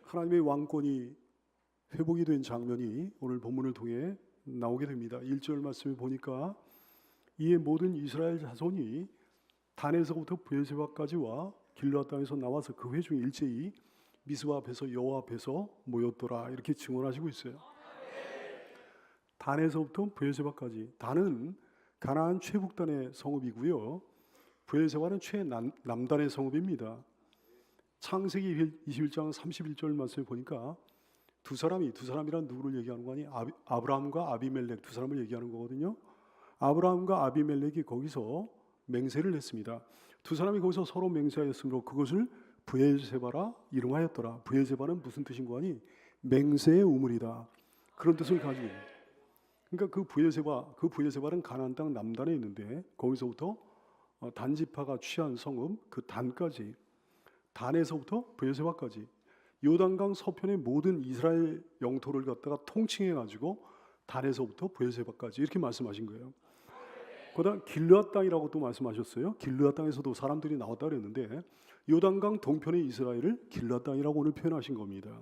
하나님의 왕권이 회복이 된 장면이 오늘 본문을 통해 나오게 됩니다. 1절 말씀을 보니까 이에 모든 이스라엘 자손이 단에서부터 브에세바까지와 길르앗 땅에서 나와서 그 회중이 일제히 미스바 앞에서 여호와 앞에서 모였더라, 이렇게 증언하시고 있어요. 단에서부터 브에세바까지. 단은 가나안 최북단의 성읍이고요, 브에세바는 최남단의 성읍입니다. 창세기 21장 31절 말씀을 보니까 두 사람이란 누구를 얘기하는 거니? 아브라함과 아비멜렉 두 사람을 얘기하는 거거든요. 아브라함과 아비멜렉이 거기서 맹세를 했습니다. 두 사람이 거기서 서로 맹세하였으므로 그것을 브엘세바라 이름하였더라. 브엘세바는 무슨 뜻인 거니? 맹세의 우물이다, 그런 뜻을 가지고 있는. 그러니까 그 브엘세바는 가나안 땅 남단에 있는데 거기서부터 단지파가 취한 성읍 그 단까지, 단에서부터 브엘세바까지 요단강 서편의 모든 이스라엘 영토를 갖다가 통칭해 가지고 단에서부터 브엘세바까지 이렇게 말씀하신 거예요. 그다음 길르앗 땅이라고 또 말씀하셨어요. 길르앗 땅에서도 사람들이 나왔다 그랬는데 요단강 동편의 이스라엘을 길르앗 땅이라고 오늘 표현하신 겁니다.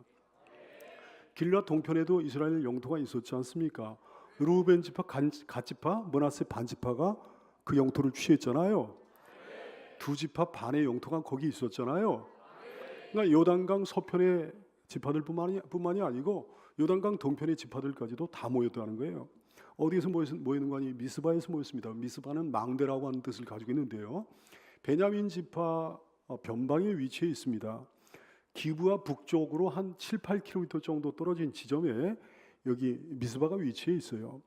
길르앗 동편에도 이스라엘 영토가 있었지 않습니까? 르우벤 지파, 갓 지파, 므낫세 반 지파가 그 영토를 취했잖아요. 두 지파 반의 영토가 거기 있었잖아요. 그러니까 요단강 서편의 지파들뿐만이 아니고 요단강 동편의 지파들까지도 다 모였다는 거예요. 어디에서 모이는 거니? 미스바에서 모였습니다. 미스바는 망대라고 하는 뜻을 가지고 있는데요, 베냐민 지파 변방에 위치해 있습니다. 기브와 북쪽으로 한 7, 8km 정도 떨어진 지점에 여기 미스바가 위치해 있어요.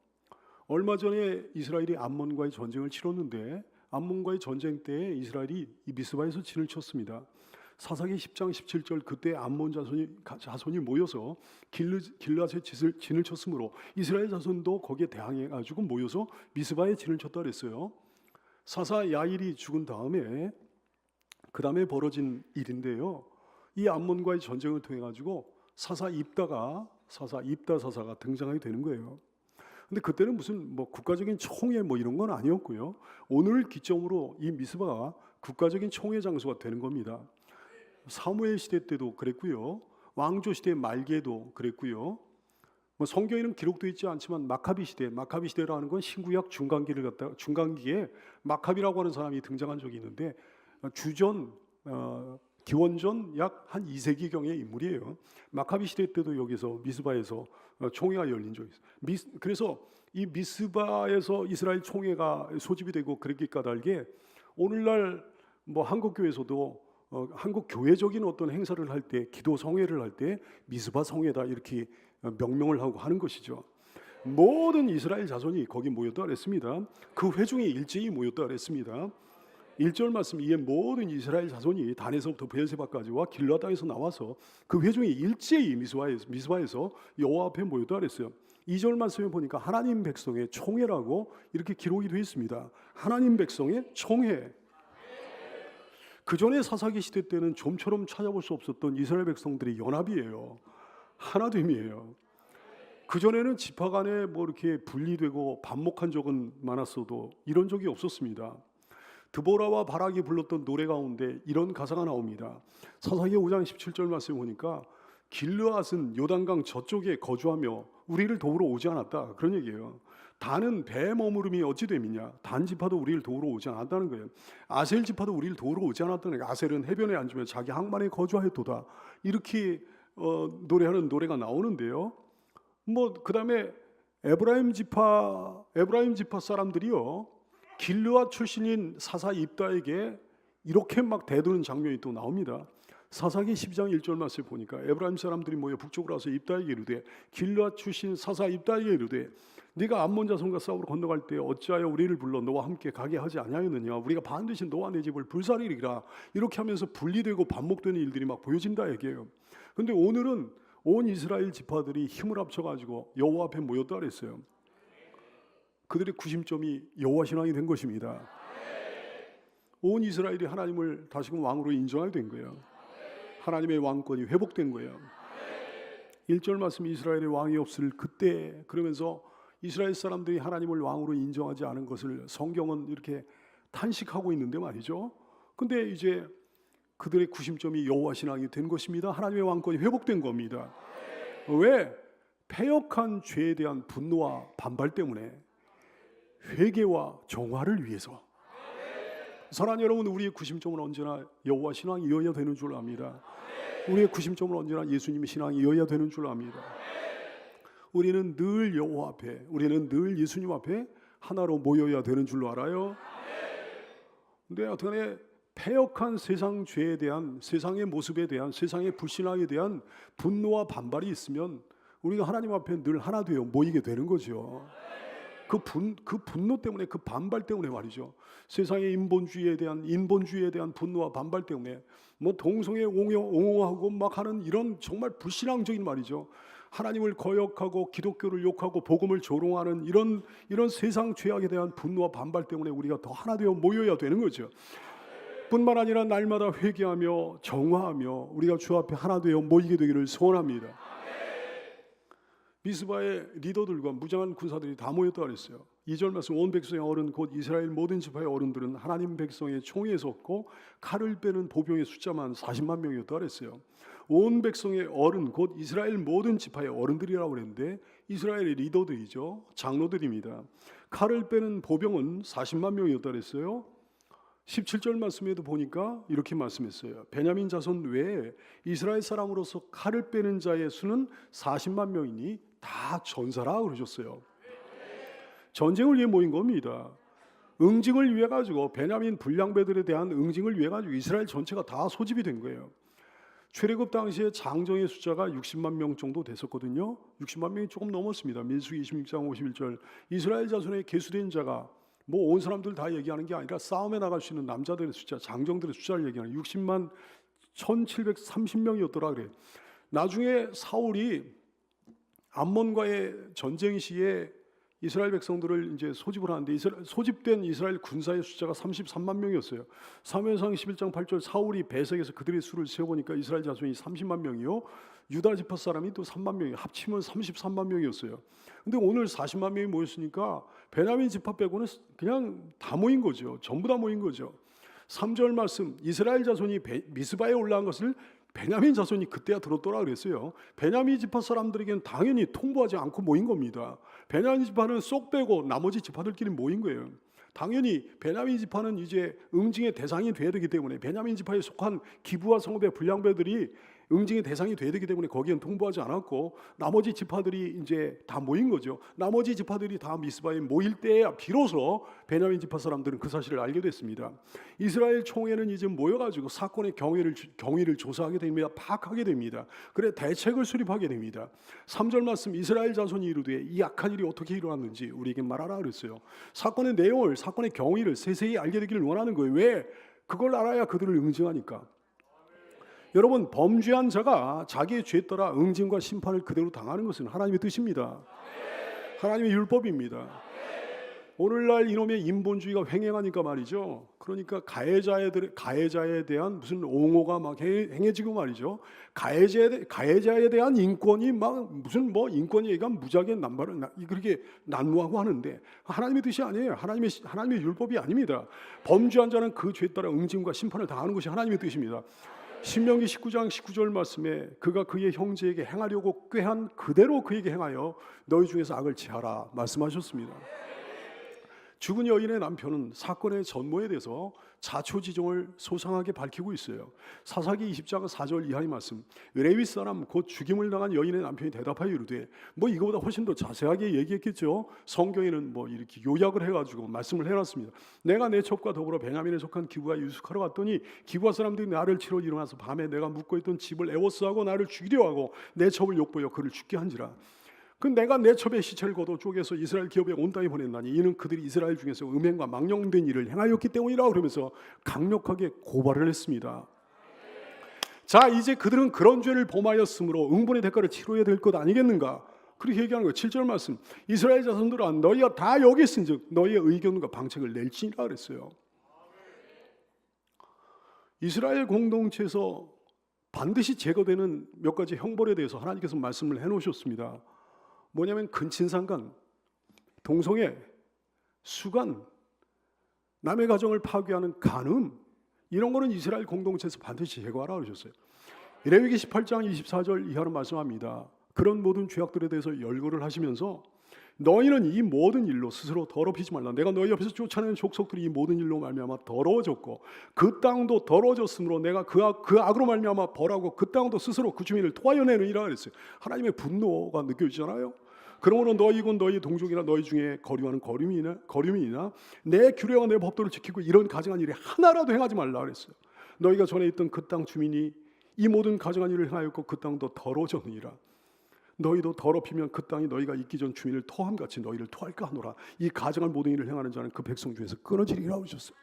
얼마 전에 이스라엘이 암몬과의 전쟁을 치렀는데 암몬과의 전쟁 때 이스라엘이 이 미스바에서 진을 쳤습니다. 사사기 10장 17절 그때 암몬 자손이 모여서 길르앗에 진을 쳤으므로 이스라엘 자손도 거기에 대항해 가지고 모여서 미스바에 진을 쳤다 그랬어요. 사사 야일이 죽은 다음에 그 다음에 벌어진 일인데요, 이 암몬과의 전쟁을 통해 가지고 사사 입다 사사가 등장하게 되는 거예요. 근데 그때는 무슨 국가적인 총회 이런 건 아니었고요, 오늘 기점으로 이 미스바가 국가적인 총회 장소가 되는 겁니다. 사무엘 시대 때도 그랬고요, 왕조 시대 말기에도 그랬고요. 성경에는 기록되어 있지 않지만 마카비 시대라는 건 신구약 중간기에 마카비라고 하는 사람이 등장한 적이 있는데 기원전 약 한 2세기경의 인물이에요. 마카비 시대 때도 여기서 미스바에서 총회가 열린 적이 있어요. 그래서 이 미스바에서 이스라엘 총회가 소집이 되고 그랬기 까닭에 오늘날 한국 교회에서도 한국 교회적인 어떤 행사를 할 때, 기도 성회를 할 때 미스바 성회다 이렇게 명명을 하고 하는 것이죠. 모든 이스라엘 자손이 거기 모였다 그랬습니다. 그 회중이 일제히 모였다 그랬습니다. 1절 말씀, 이에 모든 이스라엘 자손이 단에서부터 브엘세바까지와 길르앗 땅에서 나와서 그 회중이 일제히 미스바에서 여호와 앞에 모였다 그랬어요. 2절 말씀에 보니까 하나님 백성의 총회라고 이렇게 기록이 되어 있습니다. 하나님 백성의 총회. 그 전에 사사기 시대 때는 좀처럼 찾아볼 수 없었던 이스라엘 백성들의 연합이에요. 하나됨이에요. 그 전에는 지파 간에 이렇게 분리되고 반목한 적은 많았어도 이런 적이 없었습니다. 드보라와 바락이 불렀던 노래 가운데 이런 가사가 나옵니다. 사사기 5장 17절 말씀 보니까 길르앗은 요단강 저쪽에 거주하며 우리를 도우러 오지 않았다, 그런 얘기예요. 단은 배 머무름이 어찌 됨이냐, 단 지파도 우리를 도우러 오지 않았다는 거예요. 아셀 지파도 우리를 도우러 오지 않았다는 거예요. 아셀은 해변에 앉으며 자기 항만에 거주하였도다, 이렇게 노래하는 노래가 나오는데요. 그 다음에 에브라임 지파 사람들이요, 길르앗 출신인 사사 입다에게 이렇게 대드는 장면이 또 나옵니다. 사사기 12장 1절 말씀을 보니까 에브라임 사람들이 모여 북쪽으로 와서 입다에게 이르되, 길르앗 출신 사사 입다에게 이르되, 네가 암몬 자손과 싸우러 건너갈 때 어찌하여 우리를 불러 너와 함께 가게 하지 아니하였느냐, 우리가 반드시 너와 내 집을 불사르리라, 이렇게 하면서 분리되고 반목되는 일들이 보여진다 얘기예요. 근데 오늘은 온 이스라엘 지파들이 힘을 합쳐가지고 여호와 앞에 모였다 그랬어요. 그들의 구심점이 여호와 신앙이 된 것입니다. 온 이스라엘이 하나님을 다시금 왕으로 인정하게 된 거예요. 하나님의 왕권이 회복된 거예요. 1절 말씀, 이스라엘의 왕이 없을 그때, 그러면서 이스라엘 사람들이 하나님을 왕으로 인정하지 않은 것을 성경은 이렇게 탄식하고 있는데 말이죠. 근데 이제 그들의 구심점이 여호와 신앙이 된 것입니다. 하나님의 왕권이 회복된 겁니다. 왜? 패역한 죄에 대한 분노와 반발 때문에 회개와 정화를 위해서. 사랑하는 여러분, 우리의 구심점은 언제나 여호와 신앙이어야 되는 줄 압니다. 우리의 구심점은 언제나 예수님의 신앙이어야 되는 줄 압니다. 우리는 늘 여호와 앞에, 우리는 늘 예수님 앞에 하나로 모여야 되는 줄로 알아요. 근데 어떻게 패역한 세상 죄에 대한, 세상의 모습에 대한, 세상의 불신앙에 대한 분노와 반발이 있으면 우리가 하나님 앞에 늘 하나 되어 모이게 되는 거죠. 그 분노 때문에, 그 반발 때문에 말이죠. 세상의 인본주의에 대한 분노와 반발 때문에 뭐 동성애 옹호하고 막 하는 이런 정말 불신앙적인 말이죠. 하나님을 거역하고 기독교를 욕하고 복음을 조롱하는 이런 세상 죄악에 대한 분노와 반발 때문에 우리가 더 하나 되어 모여야 되는 거죠. 뿐만 아니라 날마다 회개하며 정화하며 우리가 주 앞에 하나 되어 모이게 되기를 소원합니다. 미스바의 리더들과 무장한 군사들이 다 모였다 그랬어요. 2절 말씀, 온 백성의 어른 곧 이스라엘 모든 지파의 어른들은 하나님 백성의 총에 섰고 칼을 빼는 보병의 숫자만 40만 명이었다 그랬어요. 온 백성의 어른 곧 이스라엘 모든 지파의 어른들이라고 그랬는데 이스라엘의 리더들이죠. 장로들입니다. 칼을 빼는 보병은 40만 명이었다 그랬어요. 17절 말씀에도 보니까 이렇게 말씀했어요. 베냐민 자손 외에 이스라엘 사람으로서 칼을 빼는 자의 수는 40만 명이니 다 전사라 그러셨어요. 전쟁을 위해 모인 겁니다. 응징을 위해 가지고, 베냐민 불량배들에 대한 응징을 위해 가지고 이스라엘 전체가 다 소집이 된 거예요. 출애굽 당시에 장정의 숫자가 60만 명 정도 됐었거든요. 60만 명이 조금 넘었습니다. 민수기 26장 51절, 이스라엘 자손의 계수된 자가 뭐 온 사람들 다 얘기하는 게 아니라 싸움에 나갈 수 있는 남자들의 숫자, 장정들의 숫자를 얘기하는 60만 1730명이었더라 그래. 나중에 사울이 암몬과의 전쟁 시에 이스라엘 백성들을 이제 소집을 하는데 소집된 이스라엘 군사의 숫자가 33만 명이었어요. 사무엘상 11장 8절, 사울이 배색에서 그들의 수를 세어보니까 이스라엘 자손이 30만 명이요 유다 지파 사람이 또 3만 명이, 합치면 33만 명이었어요. 근데 오늘 40만 명이 모였으니까 베냐민 지파 빼고는 그냥 다 모인 거죠. 전부 다 모인 거죠. 3절 말씀, 이스라엘 자손이 미스바에 올라간 것을 베냐민 자손이 그때야 들었더라 그랬어요. 베냐민 지파 사람들에게는 당연히 통보하지 않고 모인 겁니다. 베냐민 지파는 쏙 빼고 나머지 지파들끼리 모인 거예요. 당연히 베냐민 지파는 이제 응징의 대상이 돼야 되기 때문에, 베냐민 지파에 속한 기부와 성읍의 불량배들이 응징의 대상이 돼야 되기 때문에 거기엔 통보하지 않았고 나머지 지파들이 이제 다 모인 거죠. 나머지 지파들이 다 미스바에 모일 때야 비로소 베냐민 지파 사람들은 그 사실을 알게 됐습니다. 이스라엘 총회는 이제 모여가지고 사건의 경위를 조사하게 됩니다. 파악하게 됩니다. 그래 대책을 수립하게 됩니다. 3절 말씀, 이스라엘 자손이 이르되 이 악한 일이 어떻게 일어났는지 우리에게 말하라 그랬어요. 사건의 내용을, 사건의 경위를 세세히 알게 되기를 원하는 거예요. 왜? 그걸 알아야 그들을 응징하니까. 여러분, 범죄한 자가 자기의 죄에 따라 응징과 심판을 그대로 당하는 것은 하나님의 뜻입니다. 하나님의 율법입니다. 오늘날 이놈의 인본주의가 횡행하니까 말이죠. 그러니까 가해자에 대한 무슨 옹호가 막 행해지고 말이죠. 가해자에 대한 인권이 막 무슨 뭐 인권 얘기가 무지하게 그렇게 난무하고 하는데 하나님의 뜻이 아니에요. 하나님의 율법이 아닙니다. 범죄한 자는 그 죄에 따라 응징과 심판을 당하는 것이 하나님의 뜻입니다. 신명기 19장 19절 말씀에 그가 그의 형제에게 행하려고 꾀한 그대로 그에게 행하여 너희 중에서 악을 제하라 말씀하셨습니다. 죽은 여인의 남편은 사건의 전모에 대해서 자초지종을 소상하게 밝히고 있어요. 사사기 20장 4절 이하의 말씀, 레위 사람 곧 죽임을 당한 여인의 남편이 대답하여 이르되, 뭐 이거보다 훨씬 더 자세하게 얘기했겠죠. 성경에는 뭐 이렇게 요약을 해가지고 말씀을 해놨습니다. 내가 내 첩과 더불어 베냐민에 속한 기브가 유숙하러 갔더니 기브아 사람들이 나를 치러 일어나서 밤에 내가 묵고 있던 집을 에워스하고 나를 죽이려 하고 내 첩을 욕보여 그를 죽게 한지라. 그 내가 내 첩의 시체를 거둬 쪼개서 이스라엘 기업에 온 땅에 보냈나니 이는 그들이 이스라엘 중에서 음행과 망령된 일을 행하였기 때문이라 그러면서 강력하게 고발을 했습니다. 자, 이제 그들은 그런 죄를 범하였으므로 응분의 대가를 치러야 될 것 아니겠는가? 그렇게 얘기하는 거예요. 7절 말씀, 이스라엘 자손들아 너희가 다 여기 있은즉 너희의 의견과 방책을 낼지니라 그랬어요. 이스라엘 공동체에서 반드시 제거되는 몇 가지 형벌에 대해서 하나님께서 말씀을 해놓으셨습니다. 뭐냐면 근친상간, 동성애, 수간, 남의 가정을 파괴하는 간음, 이런 거는 이스라엘 공동체에서 반드시 제거하라 그러셨어요. 레위기 18장 24절 이하로 말씀합니다. 그런 모든 죄악들에 대해서 열거를 하시면서 너희는 이 모든 일로 스스로 더럽히지 말라. 내가 너희 옆에서 쫓아내는 족속들이 이 모든 일로 말미암아 더러워졌고 그 땅도 더러워졌으므로 내가 그 악으로 말미암아 벌하고 그 땅도 스스로 그 주민을 토하여내느니라 그랬어요. 하나님의 분노가 느껴지잖아요. 그러므로 너희군 너희 동족이나 너희 중에 거류하는 거류민이나 내 규례와 내 법도를 지키고 이런 가증한 일이 하나라도 행하지 말라 그랬어요. 너희가 전에 있던 그 땅 주민이 이 모든 가증한 일을 행하였고 그 땅도 더러워졌느니라. 너희도 더럽히면 그 땅이 너희가 있기 전 주민을 토함같이 너희를 토할까 하노라. 이 가증한 모든 일을 행하는 자는 그 백성 중에서 끊어지리라 하셨어요.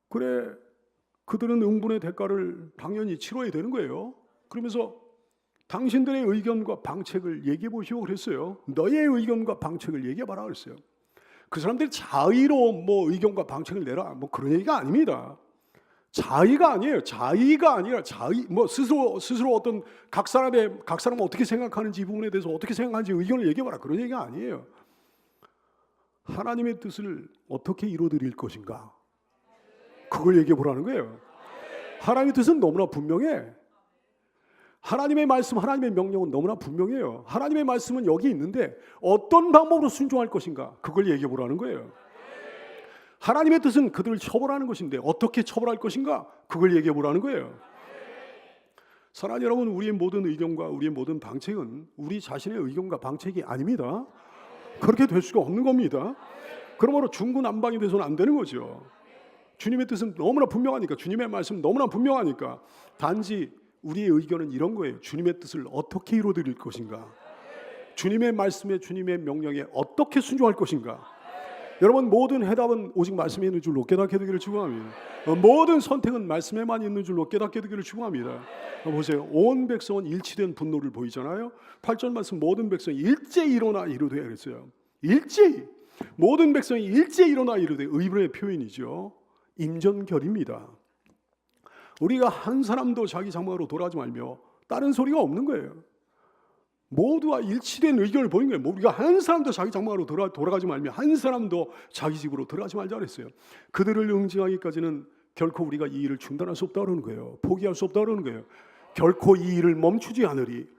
그래, 그들은 응분의 대가를 당연히 치러야 되는 거예요. 그러면서 당신들의 의견과 방책을 얘기해 보시오 그랬어요. 너의 의견과 방책을 얘기해 봐라 그랬어요. 그 사람들이 자의로 뭐 의견과 방책을 내라 뭐 그런 얘기가 아닙니다. 자의가 아니에요. 자의가 아니라 뭐 스스로 어떤 각 사람은 어떻게 생각하는지 이 부분에 대해서 어떻게 생각하는지 의견을 얘기해 봐라 그런 얘기가 아니에요. 하나님의 뜻을 어떻게 이루어드릴 것인가 그걸 얘기해 보라는 거예요. 하나님의 뜻은 너무나 분명해. 하나님의 말씀, 하나님의 명령은 너무나 분명해요. 하나님의 말씀은 여기 있는데 어떤 방법으로 순종할 것인가 그걸 얘기해 보라는 거예요. 하나님의 뜻은 그들을 처벌하는 것인데 어떻게 처벌할 것인가 그걸 얘기해 보라는 거예요. 사랑하는 여러분, 우리의 모든 의견과 우리의 모든 방책은 우리 자신의 의견과 방책이 아닙니다. 그렇게 될 수가 없는 겁니다. 그러므로 중구난방이 돼서는 안 되는 거죠. 주님의 뜻은 너무나 분명하니까, 주님의 말씀은 너무나 분명하니까 단지 우리의 의견은 이런 거예요. 주님의 뜻을 어떻게 이루어드릴 것인가, 주님의 말씀에, 주님의 명령에 어떻게 순종할 것인가. 여러분, 모든 해답은 오직 말씀에 있는 줄로 깨닫게 되기를 축원합니다. 모든 선택은 말씀에만 있는 줄로 깨닫게 되기를 축원합니다. 보세요. 온 백성은 일치된 분노를 보이잖아요. 8절 말씀, 모든 백성이 일제히 일어나 이르되 그랬어요. 일제히, 모든 백성이 일제히 일어나 이르되, 의문의 표현이죠. 임전결입니다. 우리가 한 사람도 자기 장막으로 돌아가지 말며 다른 소리가 없는 거예요. 모두가 일치된 의견을 보인 거예요. 우리가 한 사람도 자기 장막으로 돌아가지 말며 한 사람도 자기 집으로 들어가지 말자 그랬어요. 그들을 응징하기까지는 결코 우리가 이 일을 중단할 수 없다 그러는 거예요. 포기할 수 없다 그러는 거예요. 결코 이 일을 멈추지 않으리.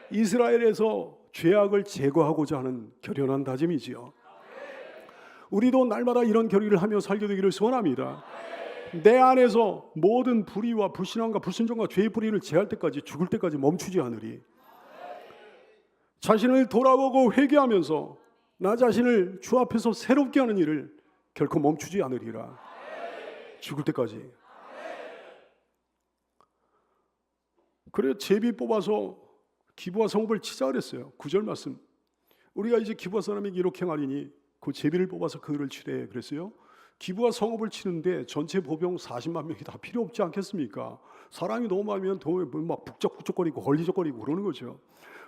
이스라엘에서 죄악을 제거하고자 하는 결연한 다짐이지요. 우리도 날마다 이런 결의를 하며 살게 되기를 소원합니다. 내 안에서 모든 불의와 불신앙과 불순종과 죄의 뿌리를 제할 때까지, 죽을 때까지 멈추지 않으리. 자신을 돌아보고 회개하면서 나 자신을 주 앞에서 새롭게 하는 일을 결코 멈추지 않으리라. 죽을 때까지. 그래, 제비 뽑아서 기부와 성읍을 치자 그랬어요. 9절 말씀. 우리가 이제 기부와 사람에게 이렇게 행하리니 그 제비를 뽑아서 그를 치래 그랬어요. 기부와 성읍을 치는데 전체 보병 40만 명이 다 필요 없지 않겠습니까? 사람이 너무 많으면 막 북적북적거리고 걸리적거리고 그러는 거죠.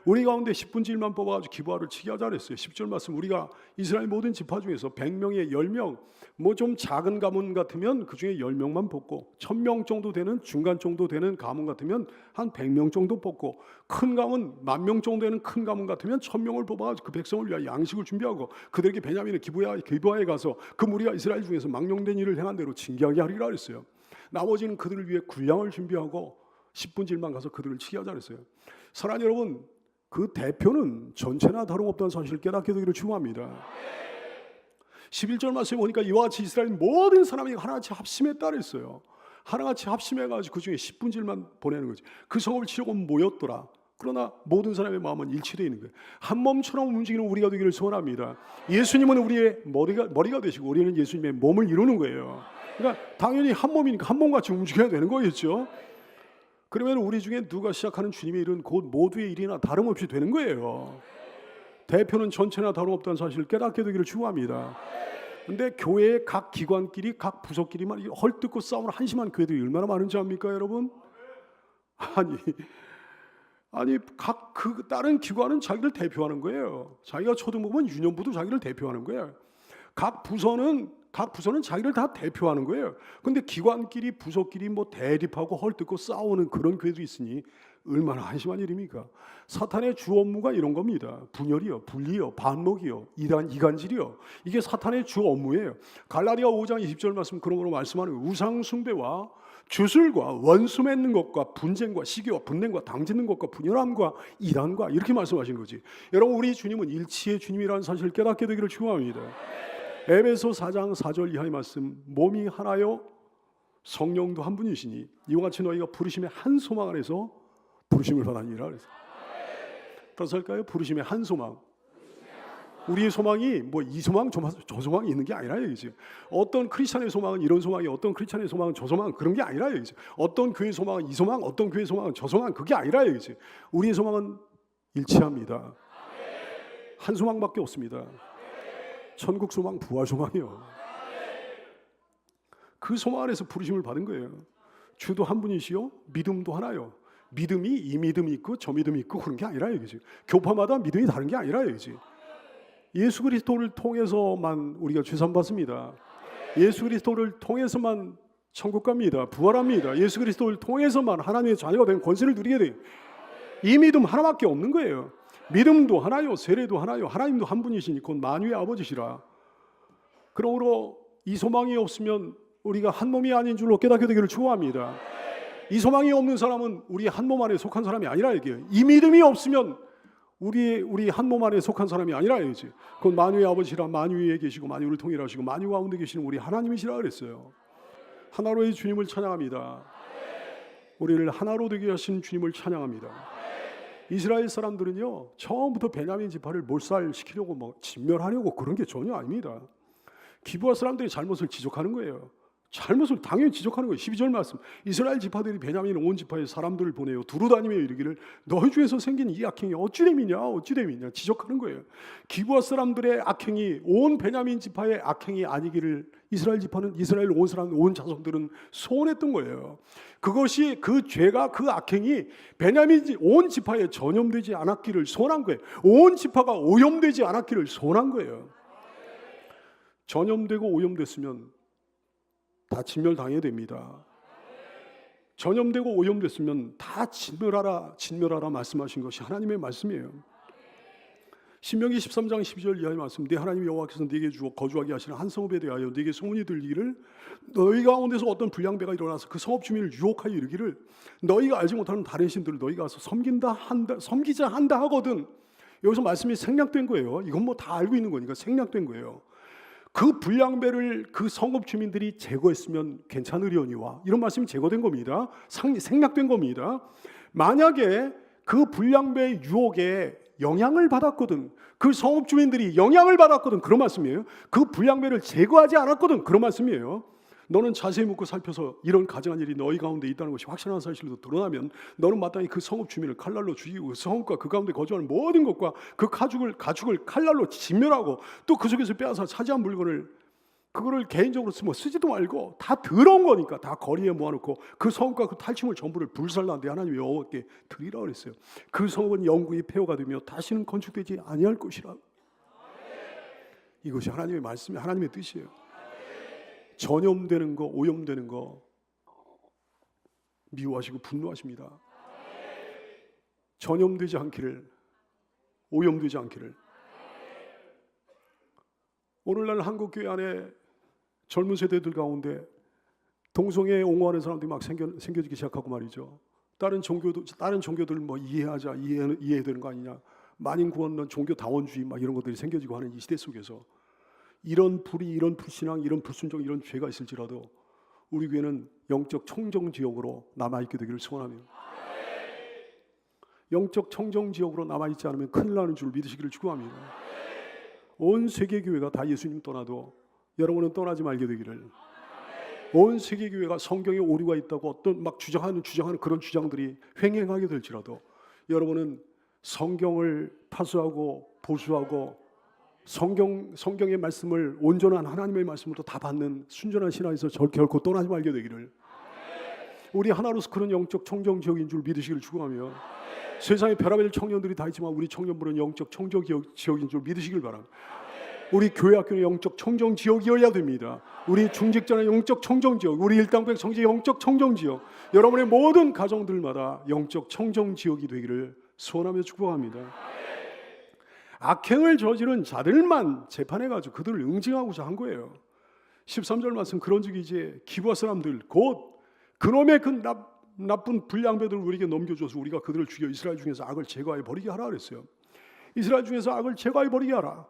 우리 가운데 10분의 1만 뽑아가지고 기부화를 치게 하자 그랬어요. 10절 말씀, 우리가 이스라엘 모든 지파 중에서 100명에 10명, 뭐 좀 작은 가문 같으면 그 중에 10명만 뽑고, 1000명 정도 되는 중간 정도 되는 가문 같으면 한 100명 정도 뽑고, 큰 가문 10,000명 정도 되는 큰 가문 같으면 1000명을 뽑아가지고 그 백성을 위하여 양식을 준비하고 그들에게 베냐민의 기부화에 가서 그 무리가 이스라엘 중에서 망령된 일을 행한 대로 징계하게 하리라 그랬어요. 나머지는 그들을 위해 군량을 준비하고 10분의 1만 가서 그들을 치게 하자 그랬어요. 사랑하는 여러분, 그 대표는 전체나 다름없다는 사실을 깨닫게 되기를 축원합니다. 11절 말씀에 보니까 이와 같이 이스라엘 모든 사람이 하나같이 합심했다 그랬어요. 하나같이 합심해가지고 그 중에 10분의 1만 보내는 거지. 그 성읍을 치려고 모였더라. 그러나 모든 사람의 마음은 일치되어 있는 거예요. 한 몸처럼 움직이는 우리가 되기를 소원합니다. 예수님은 우리의 머리가 되시고 우리는 예수님의 몸을 이루는 거예요. 그러니까 당연히 한 몸이니까 한 몸같이 움직여야 되는 거겠죠. 그러면 우리 중에 누가 시작하는 주님의 일은 곧 모두의 일이나 다름없이 되는 거예요. 대표는 전체나 다름없다는 사실을 깨닫게 되기를 축원합니다. 근데 교회의 각 기관끼리, 각 부서끼리만 헐뜯고 싸우는 한심한 교회들이 얼마나 많은지 압니까, 여러분? 아니 각 다른 기관은 자기를 대표하는 거예요. 자기가 초등부면 유년부도 자기를 대표하는 거예요. 각 부서는 각 부서는 자기를 다 대표하는 거예요. 근데 기관끼리 부서끼리 뭐 대립하고 헐뜯고 싸우는 그런 교회도 있으니 얼마나 한심한 일입니까? 사탄의 주 업무가 이런 겁니다. 분열이요, 분리요, 반목이요, 이간질이요. 이게 사탄의 주 업무예요. 갈라디아 5장 20절 말씀 그런 거로 말씀하는 우상 숭배와 주술과 원수 맺는 것과 분쟁과 시기와 분냉과 당짓는 것과 분열함과 이단과 이렇게 말씀하시는 거지. 여러분, 우리 주님은 일치의 주님이라는 사실을 깨닫게 되기를 축원합니다. 에베소 4장 4절 이하의 말씀, 몸이 하나요 성령도 한 분이시니 이와 같이 너희가 부르심의 한 소망 안에서 부르심을 받았니라 그래서. 다시 할까요? 부르심의 한 소망. 우리의 소망이 뭐 이 소망 저 소망이 있는 게 아니라 얘기지. 어떤 크리스찬의 소망은 이런 소망이, 어떤 크리스찬의 소망은 저 소망, 그런 게 아니라 얘기지. 어떤 교회 소망은 이 소망, 어떤 교회 소망은 저 소망, 그게 아니라 얘기지. 우리의 소망은 일치합니다. 한 소망밖에 없습니다. 천국 소망, 부활 소망이요. 그 소망 안에서 부르심을 받은 거예요. 주도 한 분이시요, 믿음도 하나요. 믿음이 이 믿음이 있고 저 믿음이 있고 그런 게 아니라 얘기지. 교파마다 믿음이 다른 게 아니라 얘기지. 예수 그리스도를 통해서만 우리가 죄산 받습니다. 예수 그리스도를 통해서만 천국 갑니다. 부활합니다. 예수 그리스도를 통해서만 하나님의 자녀가 된 권세를 누리게 돼요. 이 믿음 하나밖에 없는 거예요. 믿음도 하나요, 세례도 하나요. 하나님도 한 분이시니 곧 만유의 아버지시라. 그러므로 이 소망이 없으면 우리가 한 몸이 아닌 줄로 깨닫게 되기를 축원합니다. 이 소망이 없는 사람은 우리 한 몸 안에 속한 사람이 아니라 얘기해요. 이 믿음이 없으면 우리 한 몸 안에 속한 사람이 아니라 얘기지. 곧 만유의 아버지시라. 만유 위에 계시고 만유를 통일하시고 만유 가운데 계시는 우리 하나님이시라 그랬어요. 하나로의 주님을 찬양합니다. 우리를 하나로 되게 하신 주님을 찬양합니다. 이스라엘 사람들은요, 처음부터 베냐민 지파를 몰살시키려고 뭐 진멸하려고 그런 게 전혀 아닙니다. 기브아 사람들이 잘못을 지적하는 거예요. 잘못을 당연히 지적하는 거예요. 12절 말씀, 이스라엘 지파들이 베냐민 온 지파의 사람들을 보내요. 두루다니며 이르기를 너희 중에서 생긴 이 악행이 어찌됨이냐 지적하는 거예요. 기브아 사람들의 악행이 온 베냐민 지파의 악행이 아니기를 이스라엘 온 사람, 온 자손들은 소원했던 거예요. 그것이, 그 죄가, 그 악행이 베냐민 온 지파에 전염되지 않았기를 소원한 거예요. 온 지파가 오염되지 않았기를 소원한 거예요. 전염되고 오염됐으면 다 진멸당해야 됩니다. 전염되고 오염됐으면 다 진멸하라 말씀하신 것이 하나님의 말씀이에요. 신명기 13장 12절 이하의 말씀, 네 하나님 여호와께서 네게 주어 거주하게 하시는 한 성읍에 대하여 네게 소문이 들리기를 너희 가운데서 어떤 불량배가 일어나서 그 성읍 주민을 유혹하여 이르기를 너희가 알지 못하는 다른 신들을 너희가 가서 섬기자 한다 하거든. 여기서 말씀이 생략된 거예요. 이건 뭐 다 알고 있는 거니까 생략된 거예요. 그 불량배를 그 성읍 주민들이 제거했으면 괜찮으려니와, 이런 말씀이 제거된 겁니다. 생략된 겁니다. 만약에 그 불량배의 유혹에 영향을 받았거든, 그 성읍 주민들이 영향을 받았거든, 그런 말씀이에요. 그 불량배를 제거하지 않았거든, 그런 말씀이에요. 너는 자세히 묻고 살펴서 이런 가증한 일이 너희 가운데 있다는 것이 확실한 사실로 드러나면 너는 마땅히 그 성읍 주민을 칼날로 죽이고 그 성읍과 그 가운데 거주하는 모든 것과 그 가축을 칼날로 진멸하고 또 그 속에서 빼앗아 차지한 물건을 그거를 개인적으로 쓰지도 말고 다 더러운 거니까 다 거리에 모아놓고 그 성읍과 그 탈취물 전부를 불살라는데 하나님이 여호와께 드리라 그랬어요. 그 성읍은 영구히 폐허가 되며 다시는 건축되지 아니할 것이라. 이것이 하나님의 말씀이 하나님의 뜻이에요. 전염되는 거, 오염되는 거 미워하시고 분노하십니다. 전염되지 않기를, 오염되지 않기를. 오늘날 한국교회 안에 젊은 세대들 가운데 동성애에 옹호하는 사람들이 막 생겨지기 시작하고 말이죠. 다른 종교들 뭐 이해해야 되는 거 아니냐, 만인 구원론, 종교 다원주의 막 이런 것들이 생겨지고 하는 이 시대 속에서 이런 불의, 이런 불신앙, 이런 불순종, 이런 죄가 있을지라도 우리 교회는 영적 청정지역으로 남아있게 되기를 소원하며, 영적 청정지역으로 남아있지 않으면 큰일 나는 줄 믿으시기를 축원합니다. 온 세계교회가 다 예수님 떠나도 여러분은 떠나지 말게 되기를. 온 세계교회가 성경에 오류가 있다고 어떤 막 주장하는 그런 주장들이 횡행하게 될지라도 여러분은 성경을 파수하고 보수하고 성경의 말씀을, 온전한 하나님의 말씀으로 다 받는 순전한 신앙에서 결코 떠나지 말게 되기를. 우리 하나로서 그런 영적 청정 지역인 줄 믿으시기를 축원하며, 세상에 별의별 청년들이 다 있지만 우리 청년부는 영적 청정 지역인 줄 믿으시길 바랍니다. 우리 교회 학교는 영적 청정 지역이어야 됩니다. 우리 중직자는 영적 청정 지역, 우리 일당백 청지 영적 청정 지역, 여러분의 모든 가정들마다 영적 청정 지역이 되기를 소원하며 축복합니다. 악행을 저지른 자들만 재판해가지고 그들을 응징하고자 한 거예요. 13절 말씀, 그런즉 이제 기브아 사람들 곧 그놈의 그 나쁜 불량배들을 우리에게 넘겨줘서 우리가 그들을 죽여 이스라엘 중에서 악을 제거해 버리게 하라 그랬어요. 이스라엘 중에서 악을 제거해 버리게 하라.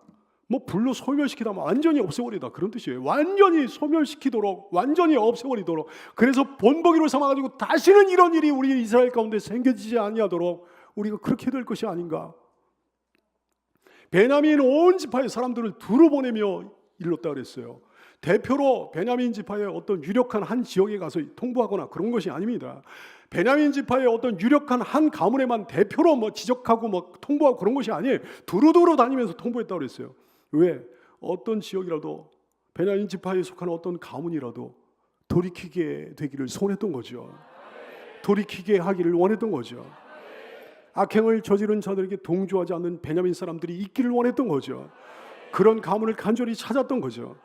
뭐 불로 소멸시키다, 완전히 없애버리다, 그런 뜻이에요. 완전히 소멸시키도록, 완전히 없애버리도록. 그래서 본보기로 삼아가지고 다시는 이런 일이 우리 이스라엘 가운데 생겨지지 아니하도록 우리가 그렇게 될 것이 아닌가. 베냐민 온 지파의 사람들을 두루 보내며 일렀다 그랬어요. 대표로 베냐민 지파의 어떤 유력한 한 지역에 가서 통보하거나 그런 것이 아닙니다. 베냐민 지파의 어떤 유력한 한 가문에만 대표로 뭐 지적하고 뭐 통보하고 그런 것이 아니에요. 두루두루 다니면서 통보했다고 그랬어요. 왜? 어떤 지역이라도, 베냐민 지파에 속한 어떤 가문이라도 돌이키게 되기를 소원했던 거죠. 돌이키게 하기를 원했던 거죠. 악행을 저지른 자들에게 동조하지 않는 베냐민 사람들이 있기를 원했던 거죠. 그런 가문을 간절히 찾았던 거죠.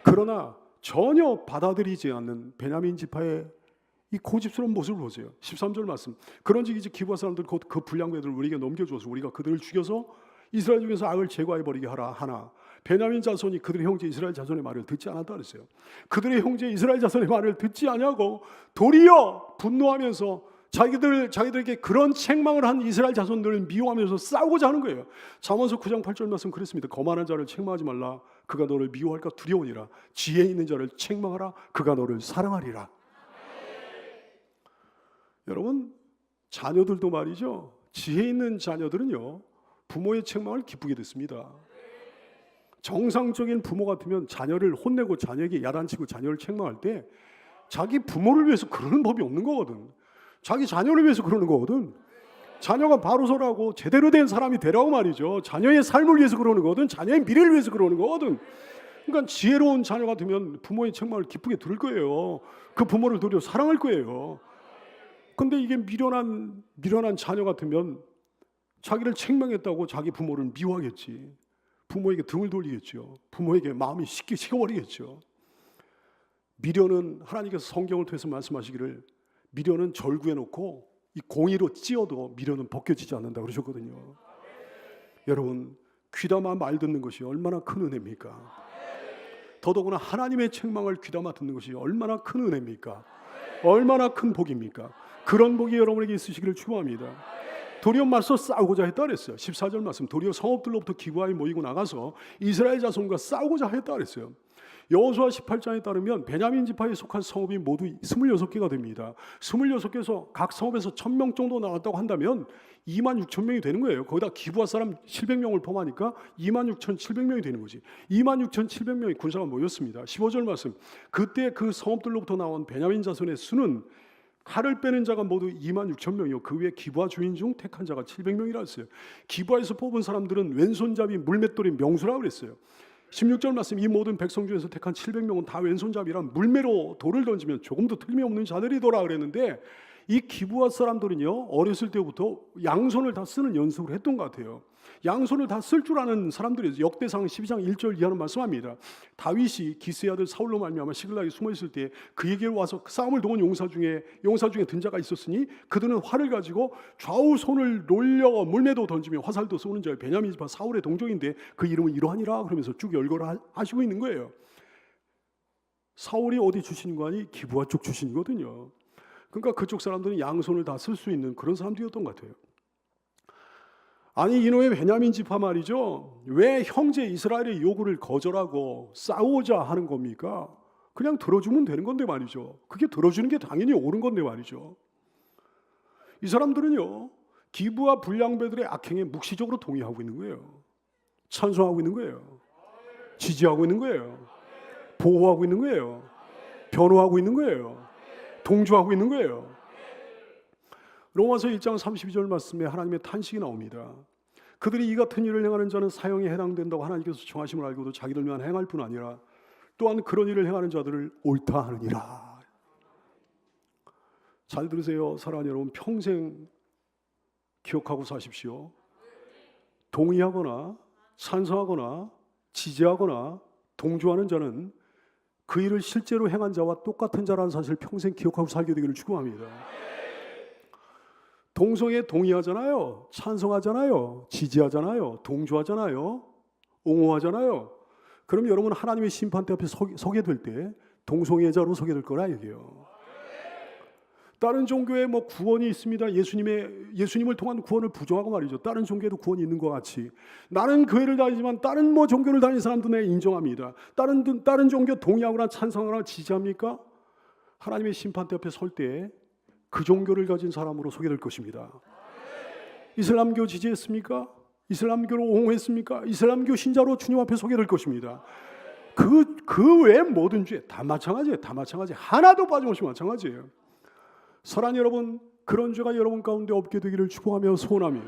그러나 전혀 받아들이지 않는 베냐민 지파의 이 고집스러운 모습을 보세요. 13절 말씀, 그런즉 이제 기브아 사람들 곧 그 불량배들을 우리에게 넘겨줘서 우리가 그들을 죽여서 이스라엘 중에서 악을 제거해버리게 하라 하나, 베냐민 자손이 그들의 형제 이스라엘 자손의 말을 듣지 않았다 그랬어요. 그들의 형제 이스라엘 자손의 말을 듣지 아니하고 도리어 분노하면서 자기들에게 그런 책망을 한 이스라엘 자손들을 미워하면서 싸우고자 하는 거예요. 잠언서 9장 8절 말씀 그랬습니다. 거만한 자를 책망하지 말라. 그가 너를 미워할까 두려우니라. 지혜 있는 자를 책망하라. 그가 너를 사랑하리라. 여러분, 자녀들도 말이죠, 지혜 있는 자녀들은요 부모의 책망을 기쁘게 듣습니다. 정상적인 부모 같으면 자녀를 혼내고 자녀에게 야단치고 자녀를 책망할 때 자기 부모를 위해서 그러는 법이 없는 거거든. 자기 자녀를 위해서 그러는 거거든. 자녀가 바로 서라고 제대로 된 사람이 되라고 말이죠. 자녀의 삶을 위해서 그러는 거거든. 자녀의 미래를 위해서 그러는 거거든. 그러니까 지혜로운 자녀 같으면 부모의 책망을 기쁘게 들을 거예요. 그 부모를 도리어 사랑할 거예요. 근데 이게 미련한 자녀 같으면 자기를 책망했다고 자기 부모를 미워하겠지. 부모에게 등을 돌리겠죠. 부모에게 마음이 식어버리겠죠. 미련은 하나님께서 성경을 통해서 말씀하시기를 미련은 절구해 놓고 이 공의로 찧어도 미련은 벗겨지지 않는다 그러셨거든요. 여러분, 귀담아 말 듣는 것이 얼마나 큰 은혜입니까? 더더구나 하나님의 책망을 귀담아 듣는 것이 얼마나 큰 은혜입니까? 얼마나 큰 복입니까? 그런 복이 여러분에게 있으시기를 축원합니다. 도리어 맞서 싸우고자 했다 그랬어요. 14절 말씀, 도리어 성읍들로부터 기브아에 모이고 나가서 이스라엘 자손과 싸우고자 했다 그랬어요. 여호수아 18장에 따르면 베냐민 지파에 속한 성읍이 모두 26개가 됩니다. 26개에서 각 성읍에서 1000명 정도 나왔다고 한다면 26,000명이 되는 거예요. 거기다 기브아 사람 700명을 포함하니까 26,700명이 되는 거지. 26,700명의 군사가 모였습니다. 15절 말씀, 그때 그 성읍들로부터 나온 베냐민 자손의 수는 칼을 빼는 자가 모두 26,000명이요. 그 외에 기브아 주인 중 택한 자가 700명이라 했어요. 기브아에서 뽑은 사람들은 왼손잡이 물맷돌이 명수라고 그랬어요. 16절 말씀, 이 모든 백성 중에서 택한 700명은 다 왼손잡이라 물매로 돌을 던지면 조금도 틀림없는 자들이더라 그랬는데, 이 기브아 사람들은요 어렸을 때부터 양손을 다 쓰는 연습을 했던 것 같아요. 양손을 다 쓸 줄 아는 사람들이죠. 역대상 12장 1절 이하는 말씀합니다. 다윗이 기스의 아들 사울로 말미암아 시글락에 숨어 있을 때 그에게 와서 싸움을 도운 용사 중에 든 자가 있었으니 그들은 활을 가지고 좌우 손을 놀려 물매도 던지며 화살도 쏘는 자의 베냐민 지파 사울의 동족인데 그 이름은 이러하니라 그러면서 쭉 열거를 하시고 있는 거예요. 사울이 어디 출신인가 하니 기브아 쪽 출신이거든요. 그러니까 그쪽 사람들은 양손을 다 쓸 수 있는 그런 사람들이었던 것 같아요. 아니, 이놈의 베냐민 지파 말이죠, 왜 형제 이스라엘의 요구를 거절하고 싸우자 하는 겁니까? 그냥 들어주면 되는 건데 말이죠. 그게 들어주는 게 당연히 옳은 건데 말이죠. 이 사람들은요 기브아 불량배들의 악행에 묵시적으로 동의하고 있는 거예요. 찬송하고 있는 거예요. 지지하고 있는 거예요. 보호하고 있는 거예요. 변호하고 있는 거예요. 동조하고 있는 거예요. 로마서 1장 32절 말씀에 하나님의 탄식이 나옵니다. 그들이 이 같은 일을 행하는 자는 사형에 해당된다고 하나님께서 정하심을 알고도 자기들만 행할 뿐 아니라 또한 그런 일을 행하는 자들을 옳다 하느니라. 잘 들으세요. 사랑하는 여러분, 평생 기억하고 사십시오. 동의하거나 찬성하거나 지지하거나 동조하는 자는 그 일을 실제로 행한 자와 똑같은 자라는 사실을 평생 기억하고 살게 되기를 축원합니다. 동성애에 동의하잖아요. 찬성하잖아요. 지지하잖아요. 동조하잖아요. 옹호하잖아요. 그럼 여러분 하나님의 심판대 앞에 서게 될 때 동성애자로 서게 될 거라 얘기해요. 다른 종교에 뭐 구원이 있습니다. 예수님을 통한 구원을 부정하고 말이죠. 다른 종교에도 구원이 있는 것 같이 나는 교회를 다니지만 다른 뭐 종교를 다니는 사람도 내가 인정합니다. 다른 종교 동의하거나 찬성하거나 지지합니까? 하나님의 심판대 앞에 설 때 그 종교를 가진 사람으로 서게 될 것입니다. 이슬람교 지지했습니까? 이슬람교로 옹호했습니까? 이슬람교 신자로 주님 앞에 서게 될 것입니다. 그 외 모든 죄 다 마찬가지예요. 다 마찬가지. 하나도 빠짐없이 마찬가지예요. 사랑하는 여러분, 그런 죄가 여러분 가운데 없게 되기를 축복하며 소원합니다.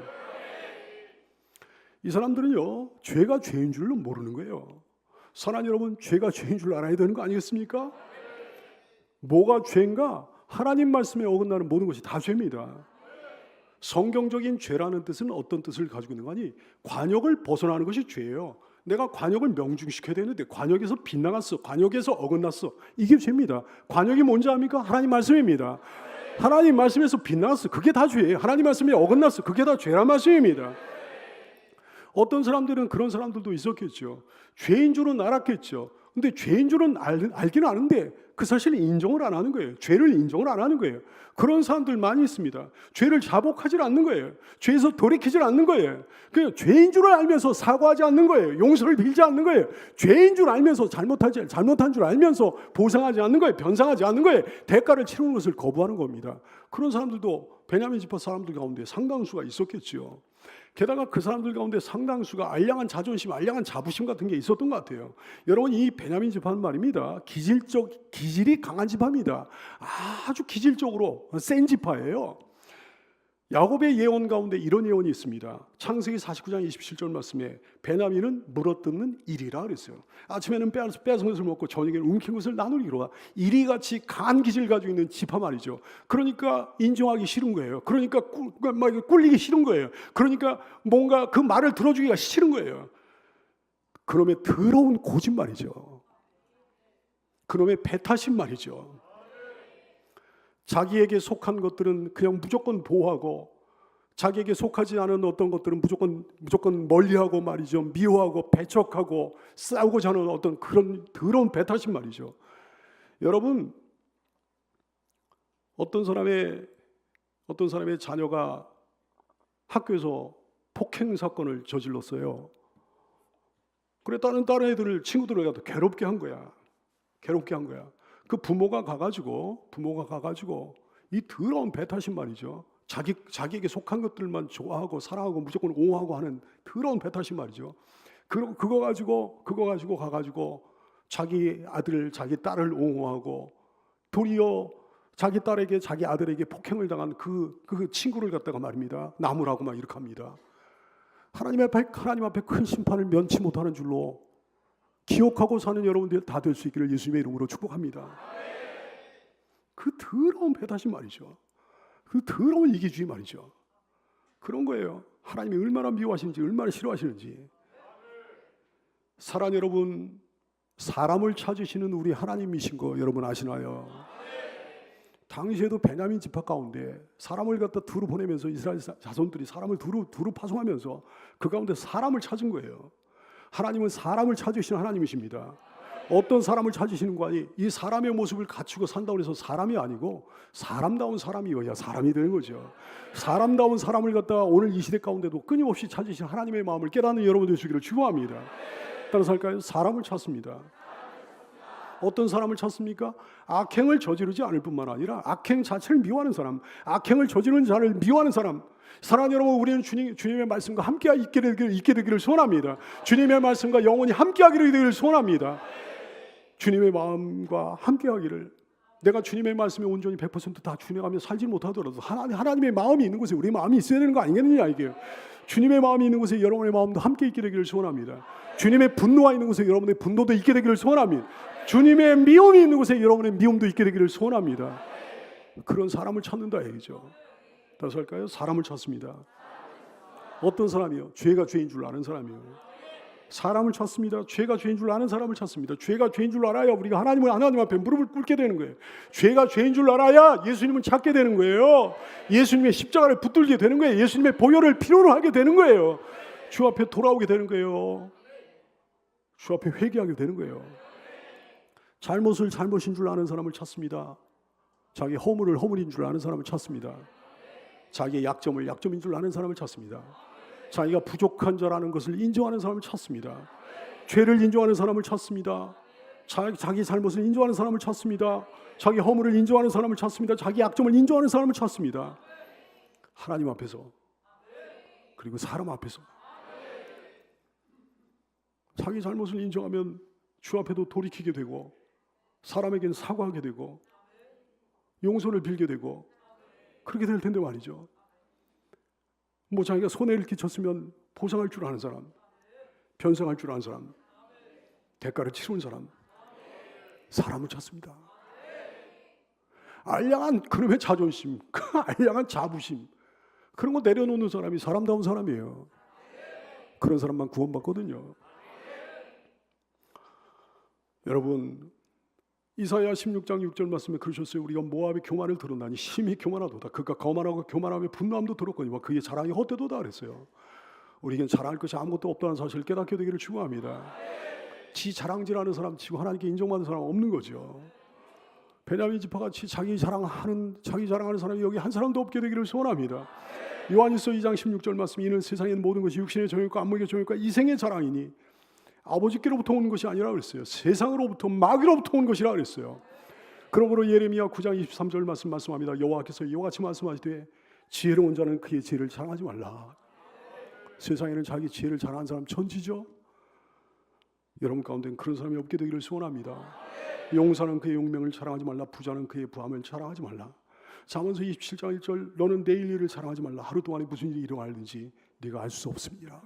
이 사람들은요, 죄가 죄인 줄로 모르는 거예요. 사랑하는 여러분, 죄가 죄인 줄 알아야 되는 거 아니겠습니까? 뭐가 죄인가? 하나님 말씀에 어긋나는 모든 것이 다 죄입니다. 성경적인 죄라는 뜻은 어떤 뜻을 가지고 있는 거니? 관역을 벗어나는 것이 죄예요. 내가 관역을 명중시켜야 되는데 관역에서 빗나갔어. 관역에서 어긋났어. 이게 죄입니다. 관역이 뭔지 압니까? 하나님 말씀입니다. 하나님 말씀에서 빗나갔어. 그게 다 죄예요. 하나님 말씀에 어긋났어. 그게 다 죄란 말씀입니다. 어떤 사람들은 그런 사람들도 있었겠죠. 죄인 줄은 알았겠죠. 근데 죄인 줄은 알긴 아는데 그 사실을 인정을 안 하는 거예요. 죄를 인정을 안 하는 거예요. 그런 사람들 많이 있습니다. 죄를 자복하지 않는 거예요. 죄에서 돌이키지 않는 거예요. 그냥 죄인 줄을 알면서 사과하지 않는 거예요. 용서를 빌지 않는 거예요. 죄인 줄 알면서 잘못한 줄 알면서 보상하지 않는 거예요. 변상하지 않는 거예요. 대가를 치르는 것을 거부하는 겁니다. 그런 사람들도 베냐민 지파 사람들 가운데 상당수가 있었겠지요. 게다가 그 사람들 가운데 상당수가 알량한 자존심, 알량한 자부심 같은 게 있었던 것 같아요. 여러분, 이 베냐민 지파는 말입니다. 기질이 강한 지파입니다. 아주 기질적으로 센 지파예요. 야곱의 예언 가운데 이런 예언이 있습니다. 창세기 49장 27절 말씀에 베냐민은 물어뜯는 이리라 그랬어요. 아침에는 빼앗은 것을 먹고 저녁에는 움킨 것을 나누기로다. 이리같이 강한 기질 가지고 있는 지파 말이죠. 그러니까 인정하기 싫은 거예요. 그러니까 꿀리기 싫은 거예요. 그러니까 뭔가 그 말을 들어주기가 싫은 거예요. 그놈의 더러운 거짓말이죠. 그놈의 배타신 말이죠. 자기에게 속한 것들은 그냥 무조건 보호하고 자기에게 속하지 않은 어떤 것들은 무조건 멀리하고 말이죠. 미워하고 배척하고 싸우고자 하는 어떤 그런 더러운 배타신 말이죠. 여러분, 어떤 사람의 자녀가 학교에서 폭행 사건을 저질렀어요. 그래 다른 애들을 친구들을 갖다 괴롭게 한 거야. 그 부모가 가가지고 이 더러운 배타신 말이죠. 자기에게 속한 것들만 좋아하고 사랑하고 무조건 옹호하고 하는 더러운 배타신 말이죠. 그거 가지고 가가지고 자기 아들, 자기 딸을 옹호하고 도리어 자기 딸에게 자기 아들에게 폭행을 당한 그 친구를 갖다가 말입니다. 나무라고 막 이렇게 합니다. 하나님 앞에 큰 심판을 면치 못하는 줄로 기억하고 사는 여러분들 다 될 수 있기를 예수님의 이름으로 축복합니다. 그 더러운 배타신 말이죠. 그 더러운 이기주의 말이죠. 그런 거예요. 하나님이 얼마나 미워하시는지, 얼마나 싫어하시는지. 사랑 여러분, 사람을 찾으시는 우리 하나님이신 거 여러분 아시나요? 당시에도 베냐민 지파 가운데 사람을 갖다 두루 보내면서 이스라엘 자손들이 사람을 두루 파송하면서 그 가운데 사람을 찾은 거예요. 하나님은 사람을 찾으시는 하나님이십니다. 어떤 사람을 찾으시는 거 아니? 이 사람의 모습을 갖추고 산다고 해서 사람이 아니고 사람다운 사람이어야 사람이 되는 거죠. 사람다운 사람을 갖다가 오늘 이 시대 가운데도 끊임없이 찾으시는 하나님의 마음을 깨닫는 여러분들 되시기를 축원합니다. 따라서 할까요? 사람을 찾습니다. 어떤 사람을 찾습니까? 악행을 저지르지 않을 뿐만 아니라 악행 자체를 미워하는 사람, 악행을 저지르는 자를 미워하는 사람. 사랑하는 여러분, 우리는 주님의 말씀과 함께 있게 되기를 소원합니다. 주님의 말씀과 영원히 함께 하기를 소원합니다. 주님의 마음과 함께 하기를. 내가 주님의 말씀에 온전히 100% 다 준행하며 살지 못하더라도 하나님의 마음이 있는 곳에 우리 마음이 있어야 되는 거 아니겠느냐 이게요. 주님의 마음이 있는 곳에 여러분의 마음도 함께 있게 되기를 소원합니다. 주님의 분노가 있는 곳에 여러분의 분노도 있게 되기를 소원합니다. 주님의 미움이 있는 곳에 여러분의 미움도 있게 되기를 소원합니다. 그런 사람을 찾는다 얘기죠. 다시 할까요? 사람을 찾습니다. 어떤 사람이요? 죄가 죄인 줄 아는 사람이요. 사람을 찾습니다. 죄가 죄인 줄 아는 사람을 찾습니다. 죄가 죄인 줄 알아야 우리가 하나님 앞에 무릎을 꿇게 되는 거예요. 죄가 죄인 줄 알아야 예수님을 찾게 되는 거예요. 예수님의 십자가를 붙들게 되는 거예요. 예수님의 보혈을 필요로 하게 되는 거예요. 주 앞에 돌아오게 되는 거예요. 주 앞에 회개하게 되는 거예요. 잘못을 잘못인 줄 아는 사람을 찾습니다. 자기 허물을 허물인 줄 아는 사람을 찾습니다. 자기의 약점을 약점인 줄 아는 사람을 찾습니다. 자기가 부족한 자라는 것을 인정하는 사람을 찾습니다. 죄를 인정하는 사람을 찾습니다. 자기 잘못을 인정하는 사람을 찾습니다. 자기 허물을 인정하는 사람을 찾습니다. 자기 약점을 인정하는 사람을 찾습니다. 하나님 앞에서, 그리고 사람 앞에서. 자기 잘못을 인정하면 주 앞에도 돌이키게 되고, 사람에게는 사과하게 되고, 용서를 빌게 되고, 그렇게 될 텐데 말이죠. 뭐 자기가 손해를 끼쳤으면 보상할 줄 아는 사람, 변상할 줄 아는 사람, 대가를 치르는 사람, 사람을 찾습니다. 알량한 그놈의 자존심, 알량한 자부심, 그런 거 내려놓는 사람이 사람다운 사람이에요. 그런 사람만 구원받거든요. 여러분, 이사야 16장 6절 말씀에 그러셨어요. 우리가 모압의 교만을 들었나니 심히 교만하도다. 그가 거만하고 교만하며 분노함도 들었거니와 그의 자랑이 헛되도다 그랬어요. 우리에겐 자랑할 것이 아무것도 없다는 사실을 깨닫게 되기를 축원합니다. 지 자랑질하는 사람 치고 하나님께 인정받는 사람 없는 거죠. 베냐민 지파같이 자기 자랑하는 사람이 여기 한 사람도 없게 되기를 소원합니다. 요한일서 2장 16절 말씀, 이는 세상에 모든 것이 육신의 정욕과 안목의 정욕과 이생의 자랑이니 아버지께로부터 온 것이 아니라 그랬어요. 세상으로부터 마귀로부터 온 것이라 그랬어요. 그러므로 예레미야 9장 23절 말씀합니다. 여호와께서 이와 같이 말씀하시되 지혜로운 자는 그의 지혜를 자랑하지 말라. 세상에는 자기 지혜를 자랑하는 사람 천지죠. 여러분 가운데는 그런 사람이 없게 되기를 소원합니다. 용사는 그의 용명을 자랑하지 말라. 부자는 그의 부함을 자랑하지 말라. 잠언서 27장 1절, 너는 내일 일을 자랑하지 말라. 하루 동안에 무슨 일이 일어나는지 네가 알 수 없습니다.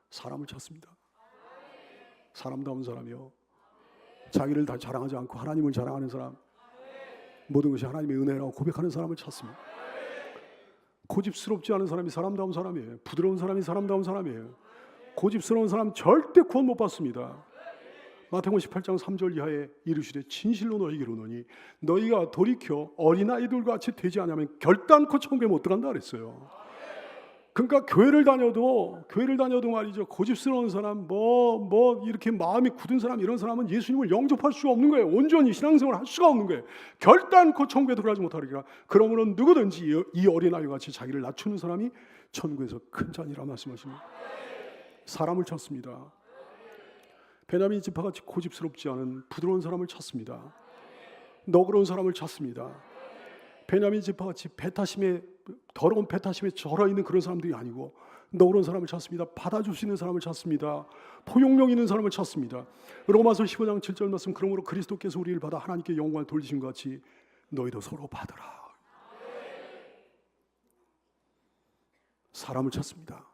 사람을 찾습니다. 사람다운 사람이요, 자기를 다 자랑하지 않고 하나님을 자랑하는 사람, 모든 것이 하나님의 은혜라고 고백하는 사람을 찾습니다. 고집스럽지 않은 사람이 사람다운 사람이에요. 부드러운 사람이 사람다운 사람이에요. 고집스러운 사람 절대 구원 못 받습니다. 마태복음 18장 3절 이하에 이르시되 진실로 너희에게 이르노니 너희가 돌이켜 어린아이들과 같이 되지 않으면 결단코 천국에 못 들어간다 그랬어요. 그러니까 교회를 다녀도 말이죠, 고집스러운 사람, 이렇게 마음이 굳은 사람, 이런 사람은 예수님을 영접할 수가 없는 거예요. 온전히 신앙생활을 할 수가 없는 거예요. 결단코 천국에 들어가지 못하리라. 그러므로 누구든지 이 어린아이와 같이 자기를 낮추는 사람이 천국에서 큰 자니라 말씀하십니다. 사람을 찾습니다. 베냐민 지파같이 고집스럽지 않은 부드러운 사람을 찾습니다. 너그러운 사람을 찾습니다. 베냐민 지파같이 더러운 배타심에 절어있는 그런 사람들이 아니고 너그러운 사람을 찾습니다. 받아줄 수 있는 사람을 찾습니다. 포용력 있는 사람을 찾습니다. 로마서 15장 7절 말씀, 그러므로 그리스도께서 우리를 받아 하나님께 영광을 돌리신 것 같이 너희도 서로 받으라. 사람을 찾습니다.